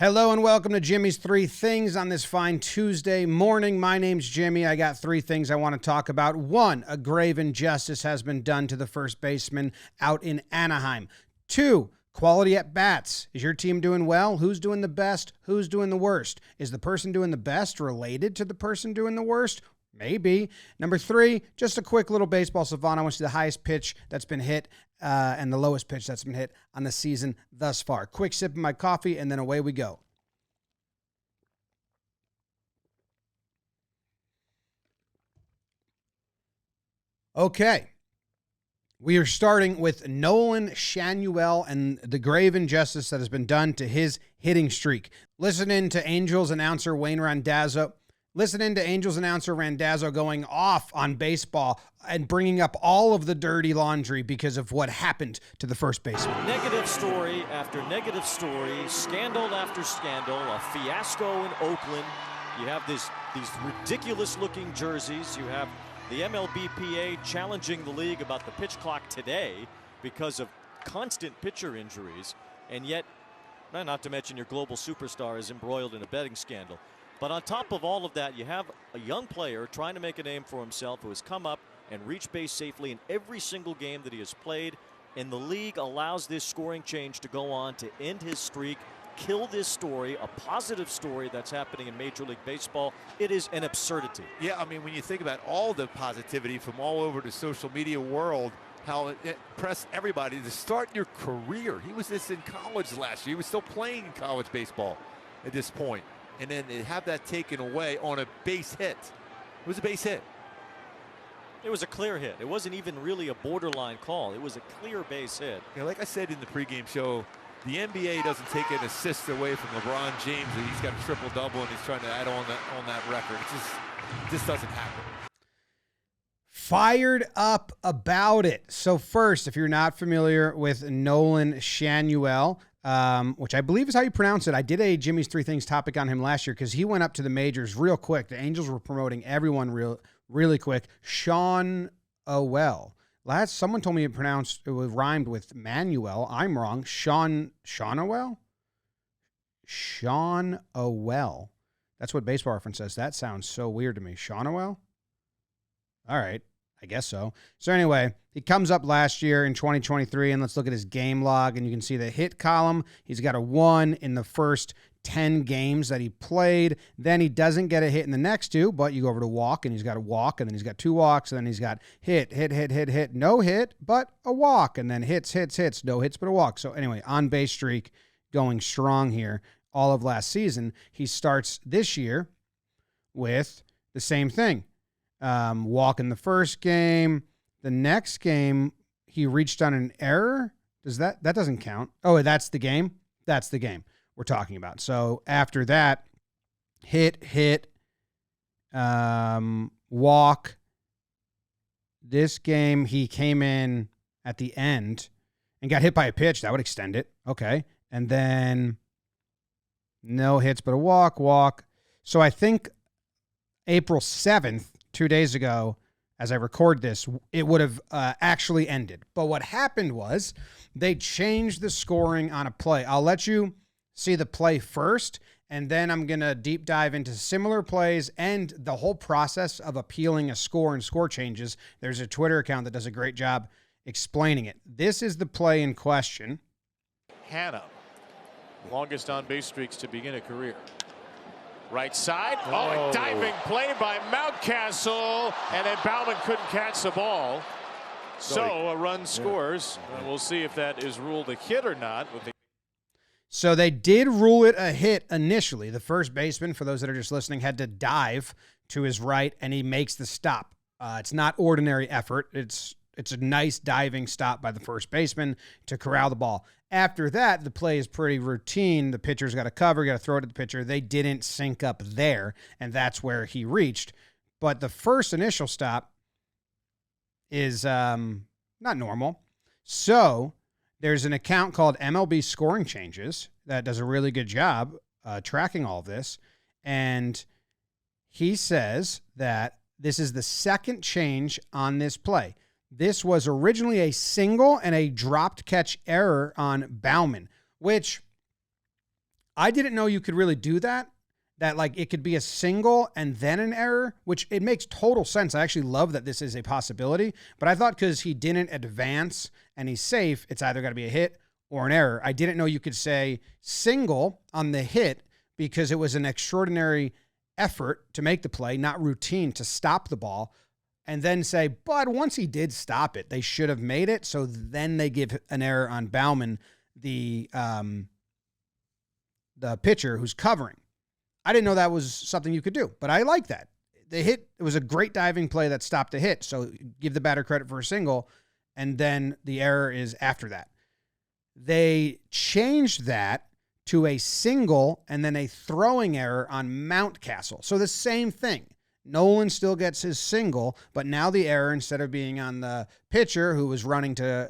Hello and welcome to Jimmy's Three Things on this fine Tuesday morning. My name's Jimmy. I got three things I want to talk about. One, a grave injustice has been done to the first baseman out in Anaheim. Two, quality at bats. Is your team doing well? Who's doing the best? Who's doing the worst? Is the person doing the best related to the person doing the worst? Maybe. Number three, just a quick little baseball savant. I want to see the highest pitch that's been hit and the lowest pitch that's been hit on the season thus far. Quick sip of my coffee, and then away we go. Okay. We are starting with Nolan, Schanuel, and the grave injustice that has been done to his hitting streak. Listen in to Angels announcer Wayne Randazzo. Listening to Angels announcer Randazzo going off on baseball and bringing up all of the dirty laundry because of what happened to the first baseman. Negative story after negative story, scandal after scandal, a fiasco in Oakland. You have these ridiculous-looking jerseys. You have the MLBPA challenging the league about the pitch clock today because of constant pitcher injuries. And yet, not to mention your global superstar is embroiled in a betting scandal. But on top of all of that, you have a young player trying to make a name for himself who has come up and reached base safely in every single game that he has played. And the league allows this scoring change to go on to end his streak, kill this story, a positive story that's happening in Major League Baseball. It is an absurdity. Yeah, I mean, when you think about all the positivity from all over the social media world, how it pressed everybody to start your career. He was this in college last year. He was still playing college baseball at this point. And then they have that taken away on a base hit. It was a base hit. It was a clear hit. It wasn't even really a borderline call. It was a clear base hit. You know, like I said in the pregame show, the NBA doesn't take an assist away from LeBron James. And he's got a triple-double and he's trying to add on that record. It just doesn't happen. Fired up about it. So first, if you're not familiar with Nolan Schanuel, which I believe is how you pronounce it. I did a Jimmy's Three Things topic on him last year because he went up to the majors real quick. The Angels were promoting everyone really quick. Schanuel. Someone told me it was rhymed with Manuel. I'm wrong. Schanuel? Schanuel. That's what Baseball Reference says. That sounds so weird to me. Schanuel? All right. I guess so. So anyway, he comes up last year in 2023, and let's look at his game log, and you can see the hit column. He's got a 1 in the first 10 games that he played. Then he doesn't get a hit in the next two, but you go over to walk, and he's got a walk, and then he's got 2 walks, and then he's got hit, no hit, but a walk, and then hits, no hits, but a walk. So anyway, on-base streak going strong here all of last season. He starts this year with the same thing. Walk in the first game. The next game, he reached on an error. That doesn't count? Oh, that's the game? That's the game we're talking about. So after that, hit, walk. This game, he came in at the end and got hit by a pitch. That would extend it. Okay. And then no hits, but a walk. So I think April 7th, 2 days ago, as I record this, it would have actually ended. But what happened was they changed the scoring on a play. I'll let you see the play first, and then I'm going to deep dive into similar plays and the whole process of appealing a score and score changes. There's a Twitter account that does a great job explaining it. This is the play in question. Hannah, longest on-base streaks to begin a career. Right side. Oh, a diving play by Mountcastle, and then Bauman couldn't catch the ball. So a run scores. We'll see if that is ruled a hit or not. So they did rule it a hit initially. The first baseman, for those that are just listening, had to dive to his right, and he makes the stop. It's not ordinary effort. It's a nice diving stop by the first baseman to corral the ball. After that, the play is pretty routine. The pitcher's got to cover, got to throw it at the pitcher. They didn't sync up there, and that's where he reached. But the first initial stop is not normal. So there's an account called MLB Scoring Changes that does a really good job tracking all of this. And he says that this is the second change on this play. This was originally a single and a dropped catch error on Bauman, which I didn't know you could really do that. That like it could be a single and then an error, which it makes total sense. I actually love that this is a possibility, but I thought because he didn't advance and he's safe, it's either got to be a hit or an error. I didn't know you could say single on the hit because it was an extraordinary effort to make the play, not routine to stop the ball, and then say, but once he did stop it, they should have made it. So then they give an error on Bauman, the pitcher who's covering. I didn't know that was something you could do, but I like that. The hit, it was a great diving play that stopped the hit. So give the batter credit for a single, and then the error is after that. They changed that to a single and then a throwing error on Mountcastle. So the same thing. Nolan still gets his single, but now the error, instead of being on the pitcher who was running to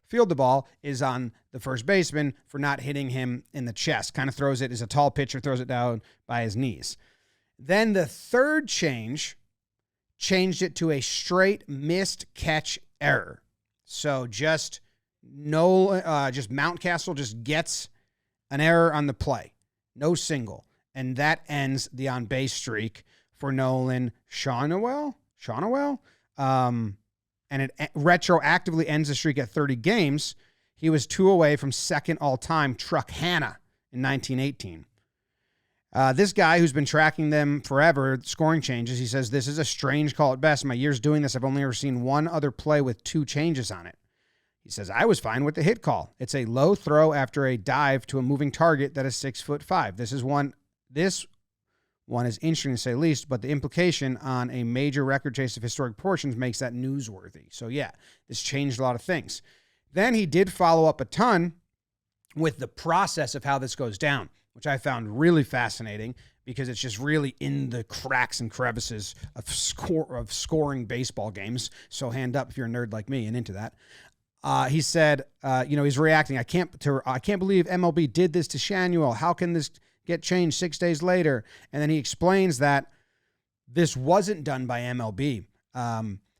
field the ball, is on the first baseman for not hitting him in the chest. Kind of throws it, is a tall pitcher, throws it down by his knees. Then the third changed it to a straight missed catch error. So just Mountcastle just gets an error on the play. No single. And that ends the on-base streak for Nolan Schanuel. And it retroactively ends the streak at 30 games. He was 2 away from second all-time Truck Hanna in 1918. This guy who's been tracking them forever, scoring changes, he says, this is a strange call at best. In my years doing this, I've only ever seen one other play with 2 changes on it. He says, I was fine with the hit call. It's a low throw after a dive to a moving target that is 6'5". This one is interesting to say least, but the implication on a major record chase of historic proportions makes that newsworthy. So yeah, this changed a lot of things. Then he did follow up a ton with the process of how this goes down, which I found really fascinating because it's just really in the cracks and crevices of scoring baseball games. So hand up if you're a nerd like me and into that. He said, he's reacting. I can't believe MLB did this to Schanuel. How can this get changed 6 days later? And then he explains that this wasn't done by MLB.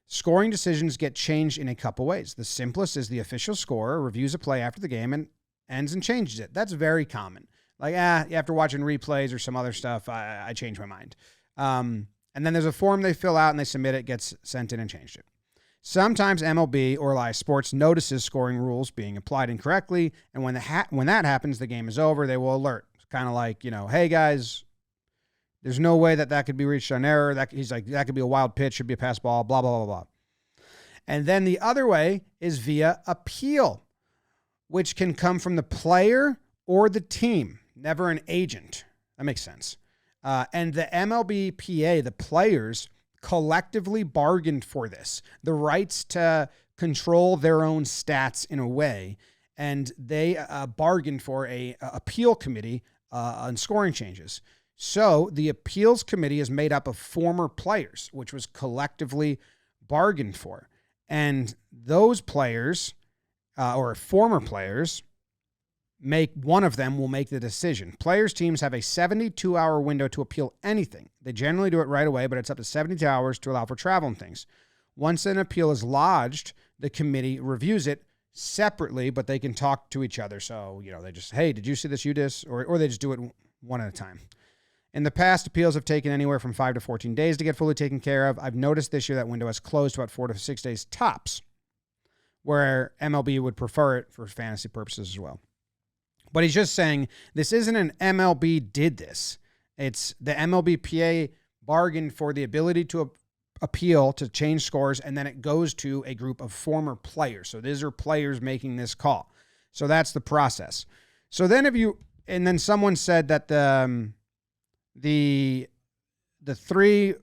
Scoring decisions get changed in a couple ways. The simplest is the official scorer reviews a play after the game and ends and changes it. That's very common. Like, after watching replays or some other stuff, I changed my mind. And then there's a form they fill out and they submit it, gets sent in and changed it. Sometimes MLB or Live Sports notices scoring rules being applied incorrectly, and when that happens, the game is over. They will alert. It's kind of like, hey guys, there's no way that could be reached on error. That could be a wild pitch, should be a pass ball, blah, blah, blah, blah. And then the other way is via appeal, which can come from the player or the team, never an agent. That makes sense. And the MLBPA, the players, collectively bargained for this, the rights to control their own stats in a way, and they bargained for a appeal committee on scoring changes. So the appeals committee is made up of former players, which was collectively bargained for, and those players or former players one of them will make the decision. Players' teams have a 72-hour window to appeal anything. They generally do it right away, but it's up to 72 hours to allow for travel and things. Once an appeal is lodged, the committee reviews it separately, but they can talk to each other. So, they just, hey, did you see this, you this? Or they just do it one at a time. In the past, appeals have taken anywhere from 5 to 14 days to get fully taken care of. I've noticed this year that window has closed to about 4 to 6 days tops, where MLB would prefer it for fantasy purposes as well. But he's just saying this isn't an MLB did this. It's the MLBPA bargained for the ability to appeal, to change scores, and then it goes to a group of former players. So these are players making this call. So that's the process. So then then someone said that the three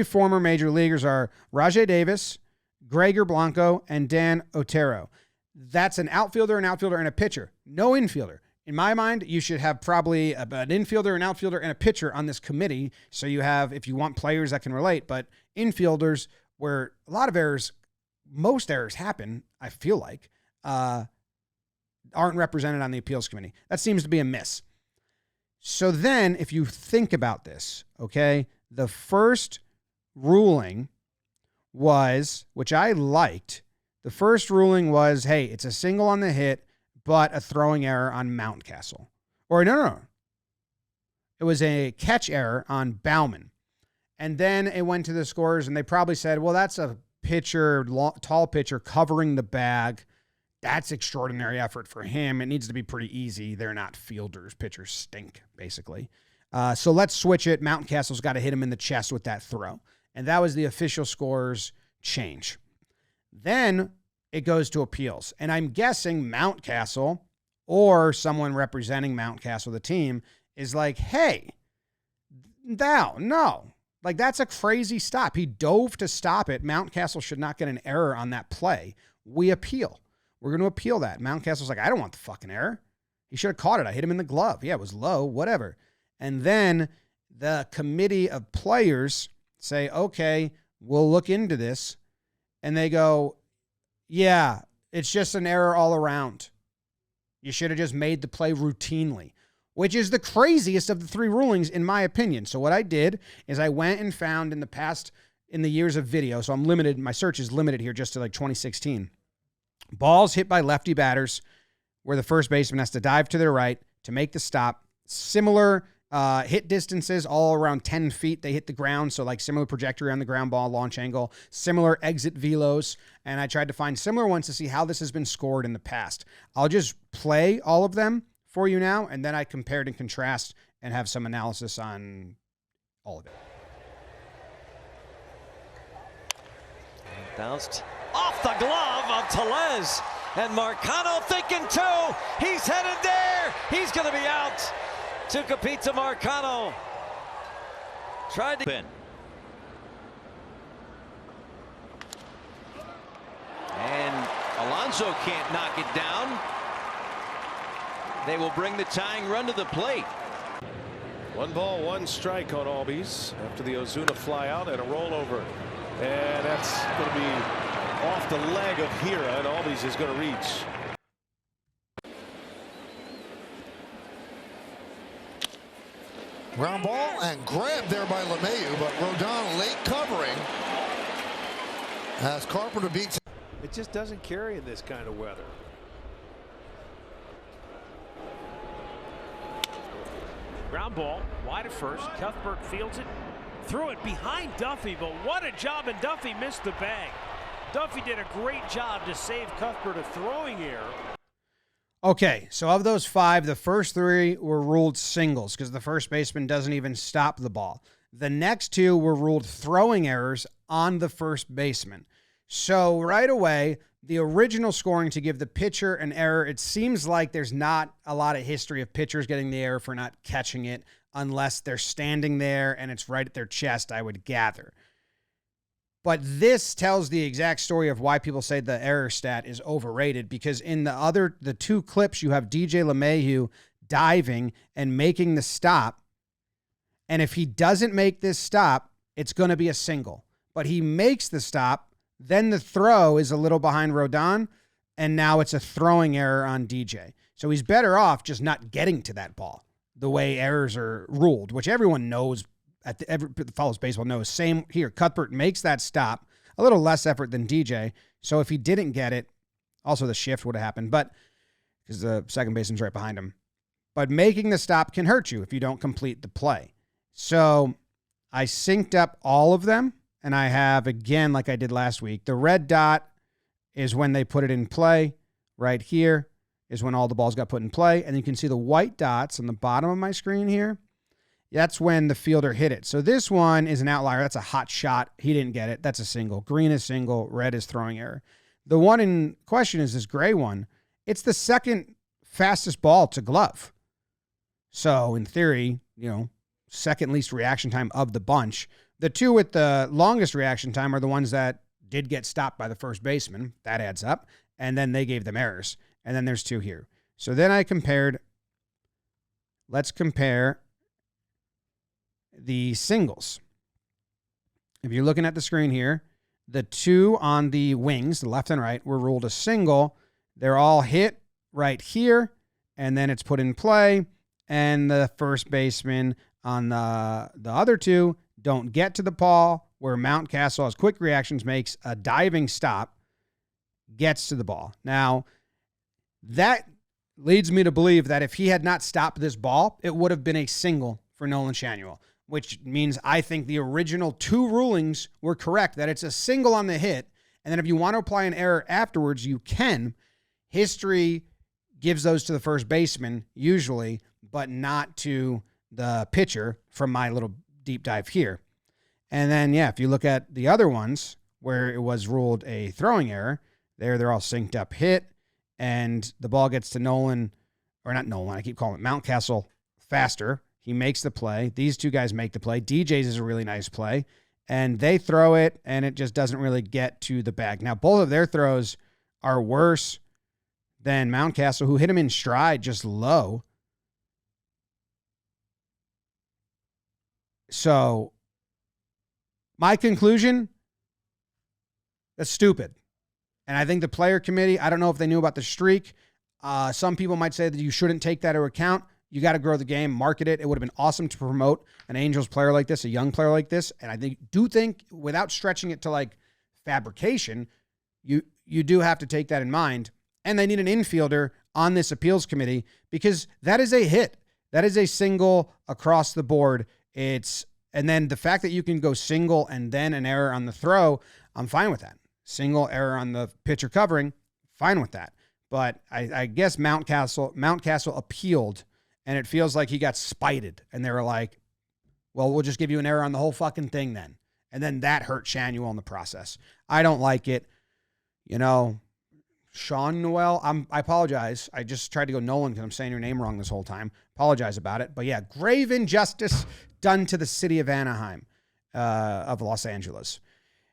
former major leaguers are Rajai Davis, Gregor Blanco, and Dan Otero. That's an outfielder, and a pitcher. No infielder. In my mind, you should have probably an infielder, an outfielder, and a pitcher on this committee. So you have, if you want players that can relate, but infielders where a lot of errors, most errors happen, I feel like, aren't represented on the appeals committee. That seems to be a miss. So then if you think about this, okay, the first ruling was, which I liked, the first ruling was, hey, it's a single on the hit, but a throwing error on Mountcastle. Or no. It was a catch error on Bauman. And then it went to the scorers, and they probably said, well, that's a pitcher, tall pitcher covering the bag. That's extraordinary effort for him. It needs to be pretty easy. They're not fielders. Pitchers stink, basically. So let's switch it. Mountcastle's got to hit him in the chest with that throw. And that was the official scorer's change. Then it goes to appeals. And I'm guessing Mountcastle or someone representing Mountcastle, the team, is like, hey, no. Like, that's a crazy stop. He dove to stop it. Mountcastle should not get an error on that play. We appeal. We're going to appeal that. Mountcastle's like, I don't want the fucking error. He should have caught it. I hit him in the glove. Yeah, it was low, whatever. And then the committee of players say, okay, we'll look into this. And they go, yeah, it's just an error all around. You should have just made the play routinely, which is the craziest of the three rulings, in my opinion. So what I did is I went and found in the years of video, so I'm limited, my search is limited here just to like 2016. Balls hit by lefty batters where the first baseman has to dive to their right to make the stop. Similar hit distances, all around 10 feet. They hit the ground, so like similar trajectory on the ground ball, launch angle, similar exit velos, and I tried to find similar ones to see how this has been scored in the past. I'll just play all of them for you now, and then I compared and contrast and have some analysis on all of it. Bounced off the glove of Tellez, and Marcano thinking too. He's headed there. He's going to be out. Tucapita Marcano tried to win. And Alonso can't knock it down. They will bring the tying run to the plate. 1 ball, 1 strike on Albies after the Ozuna fly out and a rollover. And that's going to be off the leg of Hira, and Albies is going to reach. Ground ball and grabbed there by LeMahieu, but Rodon late covering as Carpenter beats. It just doesn't carry in this kind of weather. Ground ball, wide at first. Cuthbert fields it, threw it behind Duffy, but what a job, and Duffy missed the bag. Duffy did a great job to save Cuthbert a throwing error. Okay, so of those 5, the first 3 were ruled singles because the first baseman doesn't even stop the ball. The next 2 were ruled throwing errors on the first baseman. So right away, the original scoring to give the pitcher an error, it seems like there's not a lot of history of pitchers getting the error for not catching it unless they're standing there and it's right at their chest, I would gather. But this tells the exact story of why people say the error stat is overrated, because in the 2 clips, you have DJ LeMahieu diving and making the stop. And if he doesn't make this stop, it's going to be a single. But he makes the stop, then the throw is a little behind Rodon, and now it's a throwing error on DJ. So he's better off just not getting to that ball the way errors are ruled, which everyone knows. Everyone follows baseball knows. Same here. Cuthbert makes that stop. A little less effort than DJ. So if he didn't get it, also the shift would have happened, but because the second baseman's right behind him. But making the stop can hurt you if you don't complete the play. So I synced up all of them, and I have, again, like I did last week, the red dot is when they put it in play. Right here is when all the balls got put in play. And you can see the white dots on the bottom of my screen here. That's when the fielder hit it. So this one is an outlier. That's a hot shot. He didn't get it. That's a single. Green is single. Red is throwing error. The one in question is this gray one. It's the second fastest ball to glove. So in theory, second least reaction time of the bunch. The 2 with the longest reaction time are the ones that did get stopped by the first baseman. That adds up. And then they gave them errors. And then there's 2 here. So then I compared. Let's compare the singles. If you're looking at the screen here, the 2 on the wings, the left and right, were ruled a single. They're all hit right here, and then it's put in play, and the first baseman on the other 2 don't get to the ball, where Mountcastle has quick reactions, makes a diving stop, gets to the ball. Now, that leads me to believe that if he had not stopped this ball, it would have been a single for Nolan Schanuel, which means I think the original 2 rulings were correct, that it's a single on the hit, and then if you want to apply an error afterwards, you can. History gives those to the first baseman, usually, but not to the pitcher from my little deep dive here. And then, yeah, if you look at the other ones where it was ruled a throwing error, they're all synced up hit, and the ball gets to Nolan, or not Nolan, I keep calling it Mountcastle faster. He makes the play. These 2 guys make the play. DJ's is a really nice play, and they throw it, and it just doesn't really get to the bag. Now, both of their throws are worse than Mountcastle, who hit him in stride just low. So, my conclusion, that's stupid. And I think the player committee, I don't know if they knew about the streak. Some people might say that you shouldn't take that into account. You got to grow the game, market it. It would have been awesome to promote an Angels player like this, a young player like this. And I do think, without stretching it to like fabrication, you do have to take that in mind. And they need an infielder on this appeals committee because that is a hit. That is a single across the board. And then the fact that you can go single and then an error on the throw, I'm fine with that. Single error on the pitcher covering, fine with that. But I guess Mountcastle appealed, and it feels like he got spited. And they were like, well, we'll just give you an error on the whole fucking thing then. And then that hurt Schanuel in the process. I don't like it. You know, Schanuel, I apologize. I just tried to go Nolan because I'm saying your name wrong this whole time. Apologize about it. But yeah, grave injustice done to the city of Anaheim, of Los Angeles.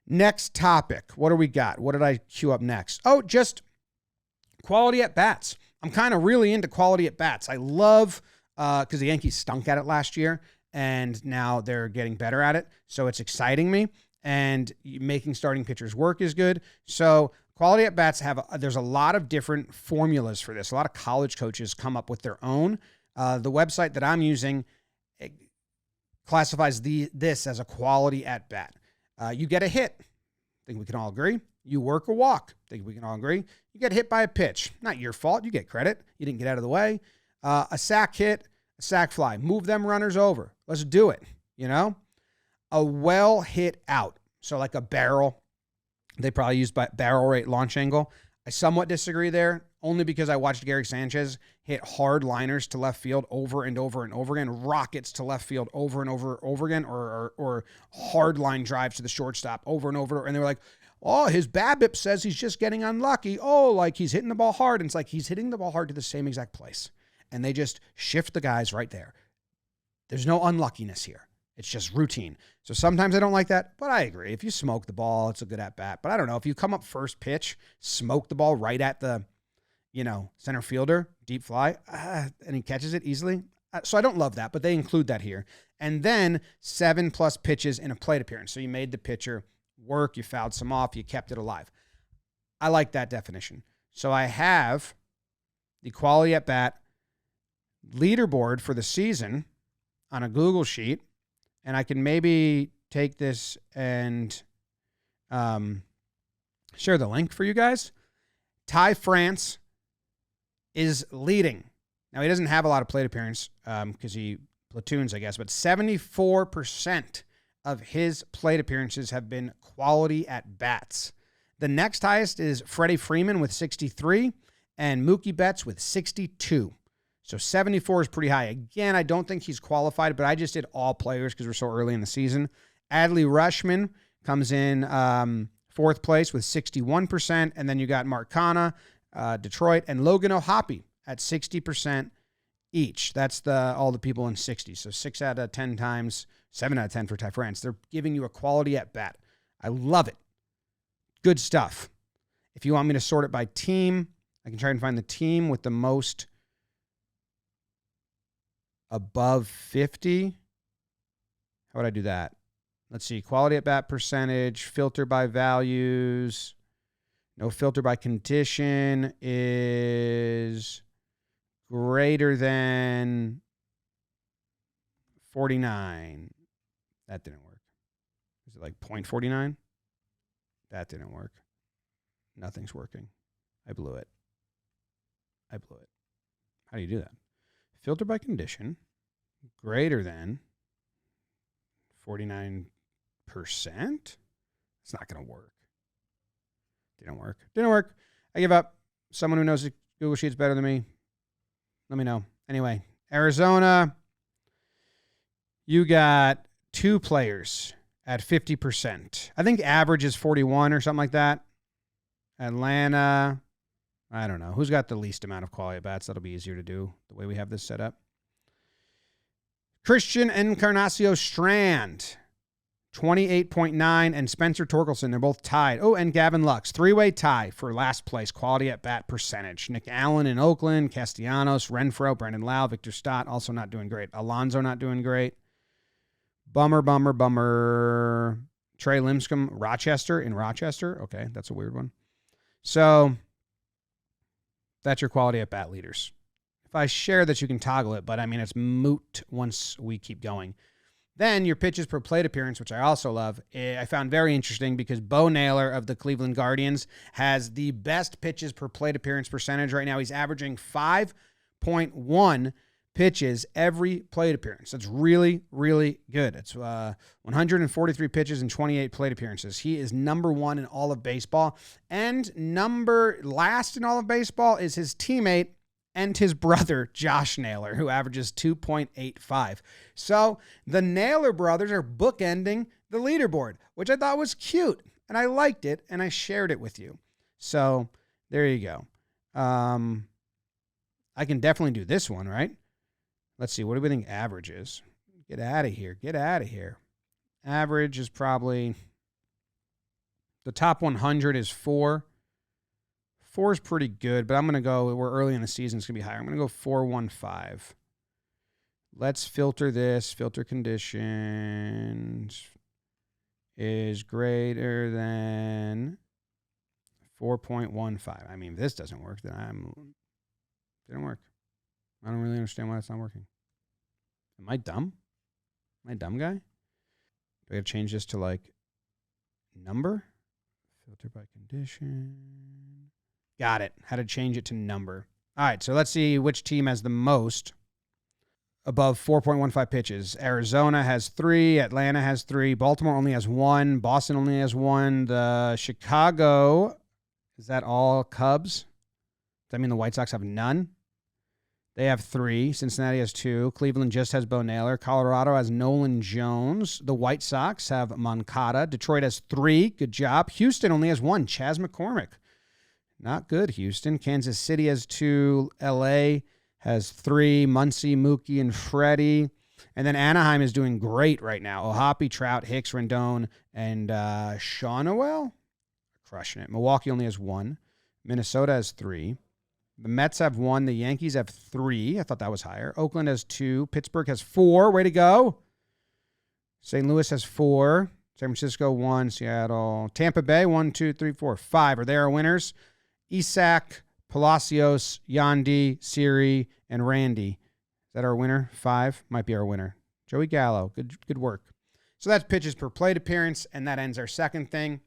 Next topic. What do we got? What did I queue up next? Oh, just quality at bats. I'm kind of really into quality at bats. I love, because the Yankees stunk at it last year, and now they're getting better at it. So it's exciting me, and making starting pitchers work is good. So quality at bats there's a lot of different formulas for this. A lot of college coaches come up with their own. The website that I'm using classifies this as a quality at bat. You get a hit. I think we can all agree. You work a walk. I think we can all agree. You get hit by a pitch. Not your fault. You get credit. You didn't get out of the way. A sack hit, a sack fly. Move them runners over. Let's do it. You know? A well hit out. So like a barrel. They probably use barrel rate launch angle. I somewhat disagree there, only because I watched Gary Sanchez hit hard liners to left field over and over and over again, rockets to left field over and over again, or hard line drives to the shortstop over and over. And they were like, oh, his BABIP says he's just getting unlucky. Oh, like he's hitting the ball hard. And it's like he's hitting the ball hard to the same exact place. And they just shift the guys right there. There's no unluckiness here. It's just routine. So sometimes I don't like that, but I agree. If you smoke the ball, it's a good at-bat. But I don't know. If you come up first pitch, smoke the ball right at the, center fielder, deep fly, and he catches it easily. So I don't love that, but they include that here. And then 7+ pitches in a plate appearance. So you made the pitcher work, you fouled some off, you kept it alive. I like that definition. So I have the quality at-bat leaderboard for the season on a Google sheet. And I can maybe take this and share the link for you guys. Ty France is leading. Now, he doesn't have a lot of plate appearance because he platoons, I guess, but 74% of his plate appearances have been quality at bats. The next highest is Freddie Freeman with 63 and Mookie Betts with 62. So 74 is pretty high. Again, I don't think he's qualified, but I just did all players because we're so early in the season. Adley Rutschman comes in 4th place with 61%. And then you got Mark Canha, Detroit, and Logan O'Hoppe at 60% each. That's all the people in 60. So 6 out of 10 times, 7 out of 10 for Ty France. They're giving you a quality at bat. I love it. Good stuff. If you want me to sort it by team, I can try and find the team with the most above 50. How would I do that? Let's see. Quality at bat percentage, filter by values. No filter by condition is greater than 49. That didn't work. Is it like 0.49? That didn't work. Nothing's working. I blew it. How do you do that? Filter by condition greater than 49%. It's not going to work. Didn't work. I give up. Someone who knows the Google Sheets better than me, let me know. Anyway, Arizona, you got 2 players at 50%. I think average is 41 or something like that. Atlanta, I don't know. Who's got the least amount of quality at bats? That'll be easier to do the way we have this set up. Christian Encarnacio Strand, 28.9, and Spencer Torkelson, they're both tied. Oh, and Gavin Lux, 3-way tie for last place, quality at bat percentage. Nick Allen in Oakland, Castellanos, Renfroe, Brendan Lau, Victor Stott, also not doing great. Alonso not doing great. Bummer. Trey Lincecum, Rochester in Rochester. Okay, that's a weird one. So that's your quality at bat leaders. If I share that, you can toggle it, but I mean, it's moot once we keep going. Then your pitches per plate appearance, which I also love, I found very interesting because Bo Naylor of the Cleveland Guardians has the best pitches per plate appearance percentage right now. He's averaging 5.1 pitches every plate appearance. That's really, really good. It's 143 pitches and 28 plate appearances. He is number 1 in all of baseball. And number last in all of baseball is his teammate and his brother, Josh Naylor, who averages 2.85. So the Naylor brothers are bookending the leaderboard, which I thought was cute. And I liked it, and I shared it with you. So there you go. I can definitely do this one, right? Let's see. What do we think average is? Get out of here. Average is probably, the top 100 is 4. 4 is pretty good, but I'm going to go, we're early in the season, it's going to be higher. I'm going to go 415. Let's filter this. Filter conditions is greater than 4.15. I mean, if this doesn't work, then didn't work. I don't really understand why it's not working. Am I dumb? Am I a dumb guy? Do I have to change this to like number? Filter by condition. Got it. How to change it to number. All right, so let's see which team has the most above 4.15 pitches. Arizona has 3. Atlanta has 3. Baltimore only has 1. Boston only has 1. The Chicago, is that all Cubs? Does that mean the White Sox have none? They have 3. Cincinnati has 2. Cleveland just has Bo Naylor. Colorado has Nolan Jones. The White Sox have Moncada. Detroit has 3. Good job. Houston only has 1. Chas McCormick. Not good, Houston. Kansas City has 2. L.A. has 3. Muncy, Mookie, and Freddie. And then Anaheim is doing great right now. Ohapi, Trout, Hicks, Rendon, and Schanuel. Crushing it. Milwaukee only has 1. Minnesota has 3. The Mets have 1. The Yankees have 3. I thought that was higher. Oakland has 2. Pittsburgh has 4. Way to go. St. Louis has 4. San Francisco 1. Seattle. Tampa Bay 1, 2, 3, 4, 5. Are they our winners? Isak, Palacios, Yandy, Siri, and Randy. Is that our winner? 5 might be our winner. Joey Gallo. Good work. So that's pitches per plate appearance, and that ends our second thing.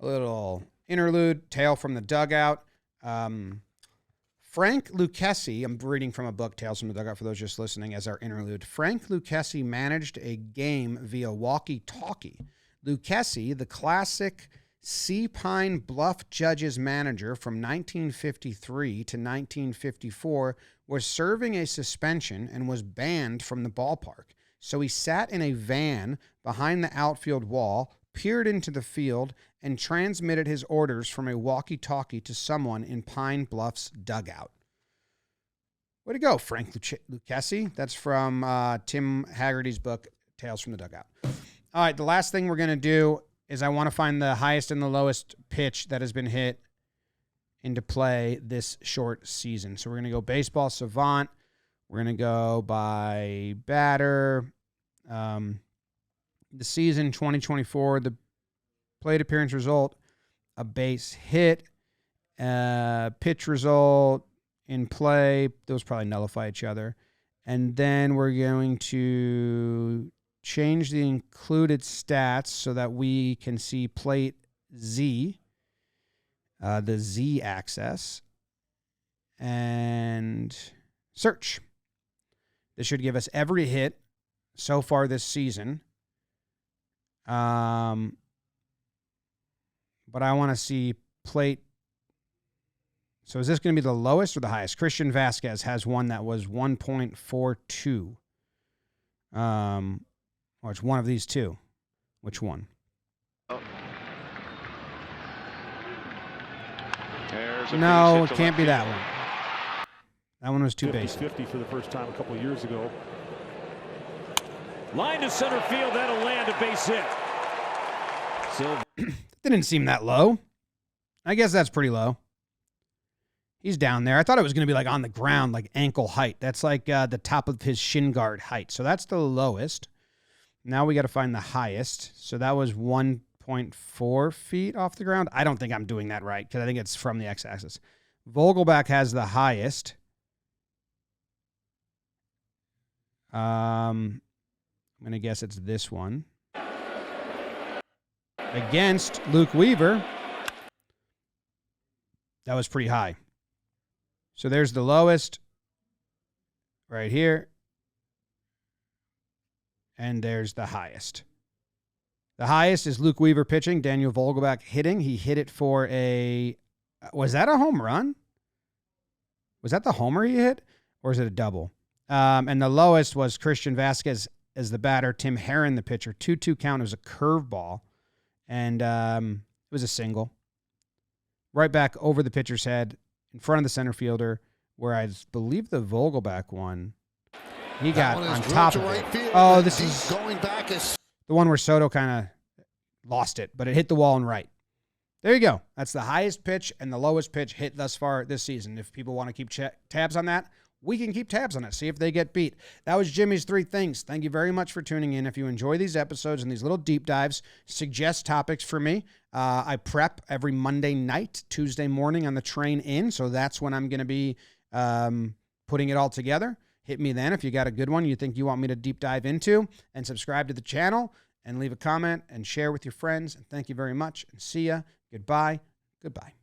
A little interlude, Tale from the Dugout. Frank Lucchesi, I'm reading from a book, Tales from the Dugout, for those just listening as our interlude. Frank Lucchesi managed a game via walkie-talkie. Lucchesi, the classic Sea Pine Bluff Judges manager from 1953 to 1954, was serving a suspension and was banned from the ballpark. So he sat in a van behind the outfield wall, peered into the field, and transmitted his orders from a walkie-talkie to someone in Pine Bluff's dugout. Way to go, Frank Lucchesi. That's from Tim Haggerty's book, Tales from the Dugout. All right, the last thing we're going to do is I want to find the highest and the lowest pitch that has been hit into play this short season. So we're going to go baseball savant. We're going to go by batter. The season 2024, the plate appearance result, a base hit, pitch result in play. Those probably nullify each other. And then we're going to change the included stats so that we can see plate Z, the Z axis. and search. This should give us every hit so far this season. But I want to see plate. So is this going to be the lowest or the highest? Christian Vasquez has one that was 1.42. Or it's one of these two. Which one? No, it can't be that one. That one was too basic. 50 for the first time a couple of years ago. Line to center field, that'll land a base hit. Didn't seem that low. I guess that's pretty low. He's down there. I thought it was going to be like on the ground, like ankle height. That's like the top of his shin guard height. So that's the lowest. Now we got to find the highest. So that was 1.4 feet off the ground. I don't think I'm doing that right because I think it's from the x-axis. Vogelbach has the highest. I'm going to guess it's this one. Against Luke Weaver. That was pretty high. So there's the lowest right here. And there's the highest. The highest is Luke Weaver pitching, Daniel Vogelbach hitting. He hit it for a... Was that a home run? Was that the homer he hit? Or is it a double? And the lowest was Christian Vasquez as the batter, Tim Herron the pitcher. 2-2 count. It was a curveball. And it was a single. Right back over the pitcher's head in front of the center fielder, where I believe the Vogelbach one, he got on top of it. Oh, this is going back the one where Soto kind of lost it, but it hit the wall and right. There you go. That's the highest pitch and the lowest pitch hit thus far this season. If people want to keep tabs on that, we can keep tabs on it, see if they get beat. That was Jimmy's 3 things. Thank you very much for tuning in. If you enjoy these episodes and these little deep dives, suggest topics for me. I prep every Monday night, Tuesday morning on the train in, so that's when I'm going to be putting it all together. Hit me then if you got a good one you think you want me to deep dive into, and subscribe to the channel and leave a comment and share with your friends. And thank you very much, and see ya. Goodbye. Goodbye.